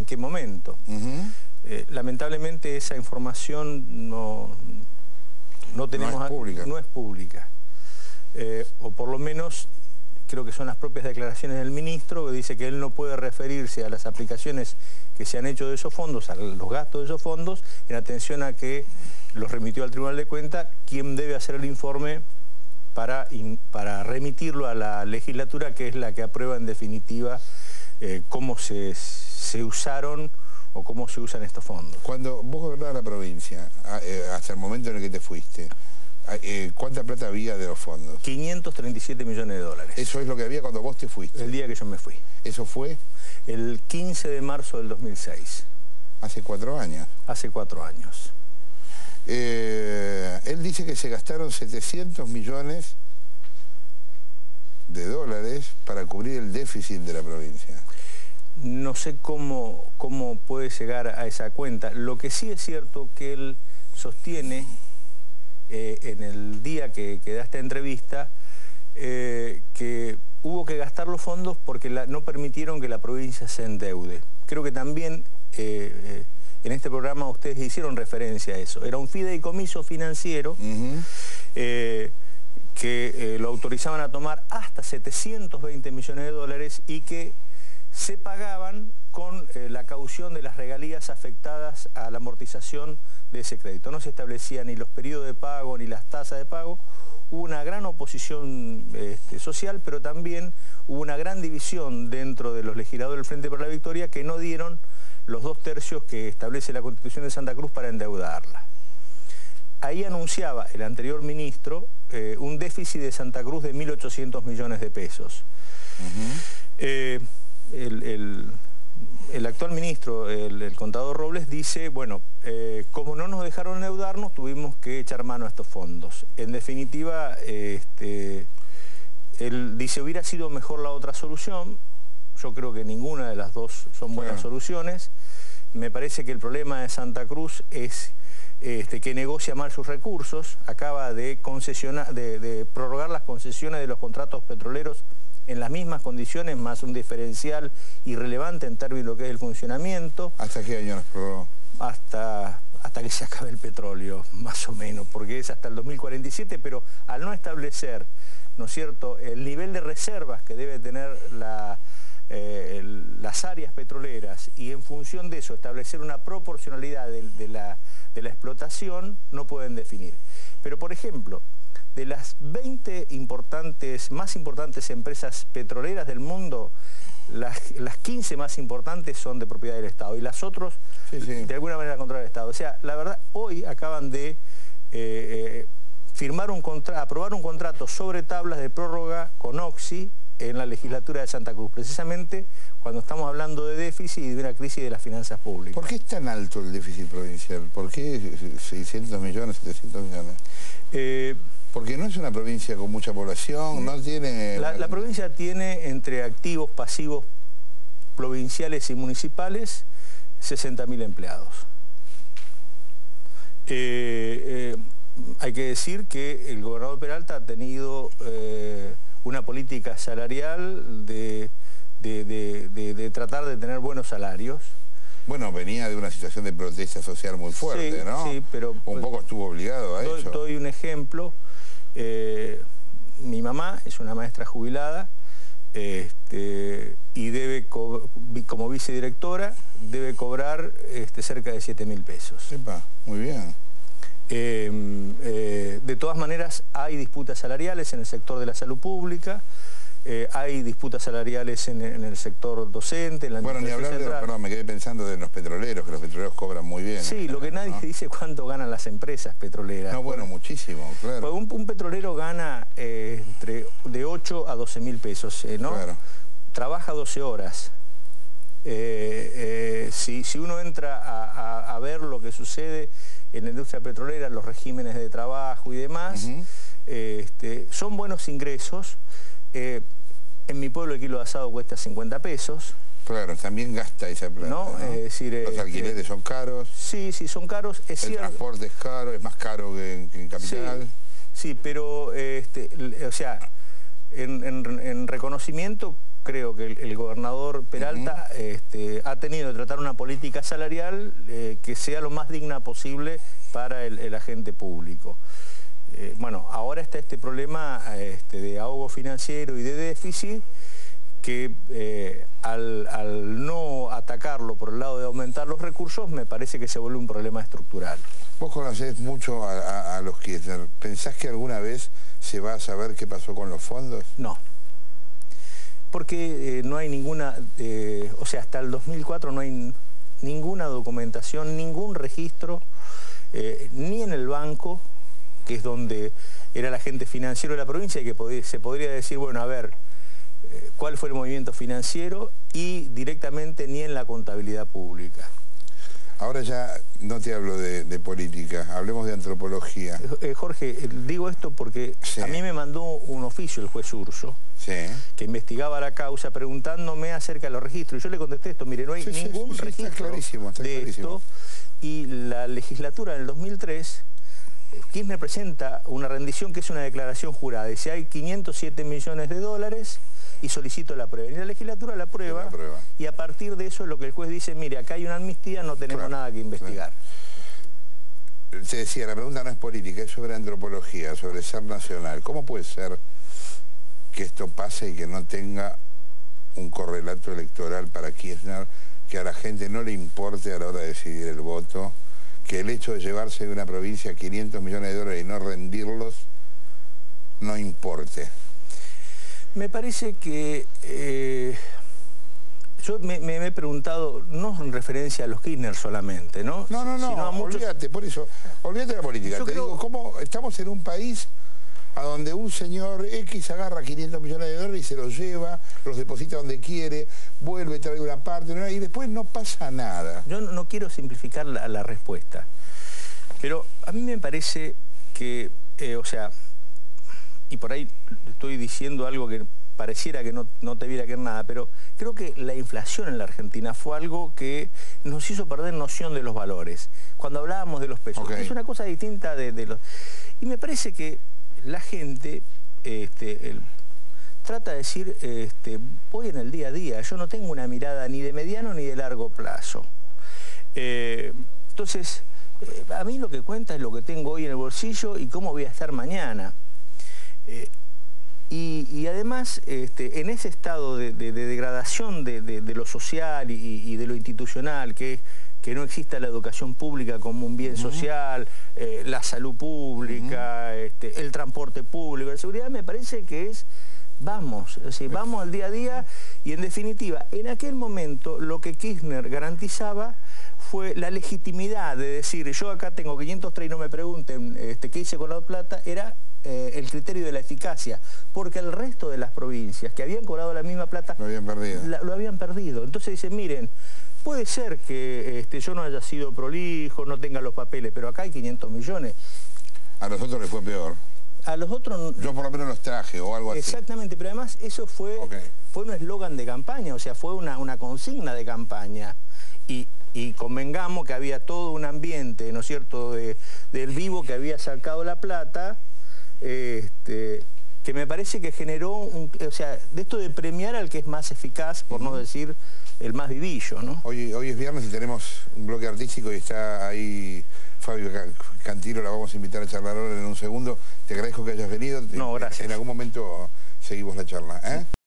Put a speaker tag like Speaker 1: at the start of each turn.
Speaker 1: en qué momento. Lamentablemente esa información no tenemos, no es pública. O por lo menos creo que son las propias declaraciones del ministro, que dice que él no puede referirse a las aplicaciones que se han hecho de esos fondos, a los gastos de esos fondos, en atención a que los remitió al Tribunal de Cuentas, quien debe hacer el informe para remitirlo a la legislatura, que es la que aprueba en definitiva cómo se usaron o cómo se usan estos fondos.
Speaker 2: Cuando vos gobernabas la provincia, hasta el momento en el que te fuiste, ¿cuánta plata había de los fondos? 537
Speaker 1: millones de dólares.
Speaker 2: ¿Eso es lo que había cuando vos te fuiste?
Speaker 1: El día que yo me fui.
Speaker 2: ¿Eso fue?
Speaker 1: El 15 de marzo del 2006.
Speaker 2: ¿Hace 4 años?
Speaker 1: Hace 4 años.
Speaker 2: Él dice que se gastaron 700 millones de dólares para cubrir el déficit de la provincia.
Speaker 1: No sé cómo puede llegar a esa cuenta. Lo que sí es cierto que él sostiene en el día que da esta entrevista que hubo que gastar los fondos porque no permitieron que la provincia se endeude. Creo que también en este programa ustedes hicieron referencia a eso. Era un fideicomiso financiero que lo autorizaban a tomar hasta 720 millones de dólares y que se pagaban con la caución de las regalías afectadas a la amortización de ese crédito. No se establecían ni los periodos de pago ni las tasas de pago. Hubo una gran oposición social, pero también hubo una gran división dentro de los legisladores del Frente por la Victoria que no dieron los 2/3 que establece la Constitución de Santa Cruz para endeudarla. Ahí anunciaba el anterior ministro un déficit de Santa Cruz de 1.800 millones de pesos. El actual ministro, el contador Robles, dice, bueno, como no nos dejaron endeudarnos, tuvimos que echar mano a estos fondos. En definitiva, él dice, hubiera sido mejor la otra solución. Yo creo que ninguna de las dos son buenas soluciones. Me parece que el problema de Santa Cruz es que negocia mal sus recursos. Acaba de prorrogar las concesiones de los contratos petroleros en las mismas condiciones, más un diferencial irrelevante en términos de lo que es el funcionamiento.
Speaker 2: ¿Hasta qué año nos prorrogó?
Speaker 1: Hasta que se acabe el petróleo, más o menos, porque es hasta el 2047, pero al no establecer, ¿no es cierto?, el nivel de reservas que debe tener las áreas petroleras y en función de eso establecer una proporcionalidad de la explotación, no pueden definir. Pero, por ejemplo, de las 20 más importantes empresas petroleras del mundo, las 15 más importantes son de propiedad del Estado y las otras, de alguna manera, controlan el Estado. O sea, la verdad, hoy acaban de aprobar un contrato sobre tablas de prórroga con Oxy en la legislatura de Santa Cruz, precisamente cuando estamos hablando de déficit y de una crisis de las finanzas públicas.
Speaker 2: ¿Por qué es tan alto el déficit provincial? ¿Por qué 600 millones, 700 millones? Porque no es una provincia con mucha población, no tiene...
Speaker 1: La provincia tiene entre activos, pasivos provinciales y municipales 60.000 empleados. Hay que decir que el gobernador Peralta ha tenido una política salarial de tratar de tener buenos salarios.
Speaker 2: Bueno, venía de una situación de protesta social muy fuerte, ¿no? Sí, pero... Un poco estuvo obligado a eso.
Speaker 1: Doy un ejemplo. Mi mamá es una maestra jubilada y debe, como vicedirectora, debe cobrar cerca de 7.000 pesos.
Speaker 2: Epa, muy bien.
Speaker 1: De todas maneras, hay disputas salariales en el sector de la salud pública, hay disputas salariales en el sector docente, en la
Speaker 2: Bueno, ni hablar de, perdón, me quedé pensando de los petroleros, que los petroleros cobran muy bien.
Speaker 1: Sí, lo que nadie dice cuánto ganan las empresas petroleras.
Speaker 2: No, bueno, muchísimo, claro.
Speaker 1: Pues un petrolero gana de 8 a 12.000 pesos, ¿no? Claro. Trabaja 12 horas. Si uno entra a ver lo que sucede en la industria petrolera, los regímenes de trabajo y demás, son buenos ingresos. En mi pueblo el kilo de asado cuesta 50 pesos.
Speaker 2: Claro, también gasta esa plata, ¿no?
Speaker 1: Es decir,
Speaker 2: los alquileres son caros.
Speaker 1: Sí, son caros, es cierto.
Speaker 2: El transporte es caro, es más caro que en capital.
Speaker 1: Sí, pero, o sea, en reconocimiento creo que el gobernador Peralta ha tenido que tratar una política salarial que sea lo más digna posible para el agente público. Bueno, ahora está este problema de ahogo financiero y de déficit que al no atacarlo por el lado de aumentar los recursos, me parece que se vuelve un problema estructural.
Speaker 2: Vos conocés mucho a los Kirchner. ¿Pensás que alguna vez se va a saber qué pasó con los fondos?
Speaker 1: No. Porque no hay ninguna, o sea, hasta el 2004 no hay ninguna documentación, ningún registro, ni en el banco, que es donde era el agente financiero de la provincia, y que se podría decir, bueno, a ver, cuál fue el movimiento financiero, y directamente ni en la contabilidad pública.
Speaker 2: Ahora ya no te hablo de política, hablemos de antropología.
Speaker 1: Jorge, digo esto porque sí, a mí me mandó un oficio el juez Urso, sí, que investigaba la causa preguntándome acerca de los registros. Y yo le contesté esto, mire, no hay ningún registro está clarísimo. Esto. Y la legislatura del 2003, Kirchner presenta una rendición que es una declaración jurada. Dice, hay 507 millones de dólares y solicito la prueba. Y la legislatura la prueba, y a partir de eso es lo que el juez dice, mire, acá hay una amnistía, no tenemos nada que investigar.
Speaker 2: Te decía, la pregunta no es política, es sobre antropología, sobre ser nacional. ¿Cómo puede ser que esto pase y que no tenga un correlato electoral para Kirchner, que a la gente no le importe a la hora de decidir el voto, que el hecho de llevarse de una provincia 500 millones de dólares y no rendirlos no importe?
Speaker 1: Me parece que yo me he preguntado, no en referencia a los Kirchner solamente, ¿no?
Speaker 2: No, sino a muchos... olvídate, por eso, olvídate de la política. Te digo, ¿cómo estamos en un país a donde un señor X agarra 500 millones de dólares y se los lleva, los deposita donde quiere, vuelve, trae una parte, y después no pasa nada?
Speaker 1: Yo no quiero simplificar la respuesta, pero a mí me parece que, o sea, y por ahí estoy diciendo algo que pareciera que no te viera que nada, pero creo que la inflación en la Argentina fue algo que nos hizo perder noción de los valores. Cuando hablábamos de los pesos, es una cosa distinta de los... Y me parece que la gente trata de decir, voy en el día a día, yo no tengo una mirada ni de mediano ni de largo plazo. Entonces, a mí lo que cuenta es lo que tengo hoy en el bolsillo y cómo voy a estar mañana. Y además, en ese estado de degradación de lo social y de lo institucional, que no exista la educación pública como un bien social, la salud pública, el transporte público, la seguridad, me parece que vamos al día a día, y en definitiva, en aquel momento lo que Kirchner garantizaba fue la legitimidad de decir, yo acá tengo 503 y no me pregunten qué hice con la plata, era el criterio de la eficacia, porque el resto de las provincias que habían cobrado la misma plata
Speaker 2: lo habían perdido.
Speaker 1: Entonces dicen, miren, puede ser que yo no haya sido prolijo, no tenga los papeles, pero acá hay 500 millones.
Speaker 2: A los otros les fue peor.
Speaker 1: A los otros...
Speaker 2: Yo por lo menos los traje o algo así.
Speaker 1: Exactamente, pero además eso fue un eslogan de campaña, o sea, fue una consigna de campaña. Y convengamos que había todo un ambiente, ¿no es cierto?, del vivo que había sacado la plata, que me parece que generó, o sea, de esto de premiar al que es más eficaz, por no decir el más vivillo, ¿no?
Speaker 2: Hoy es viernes y tenemos un bloque artístico y está ahí Fabio Cantilo, la vamos a invitar a charlar ahora en un segundo. Te agradezco que hayas venido.
Speaker 1: No, gracias.
Speaker 2: En algún momento seguimos la charla, ¿eh? Sí.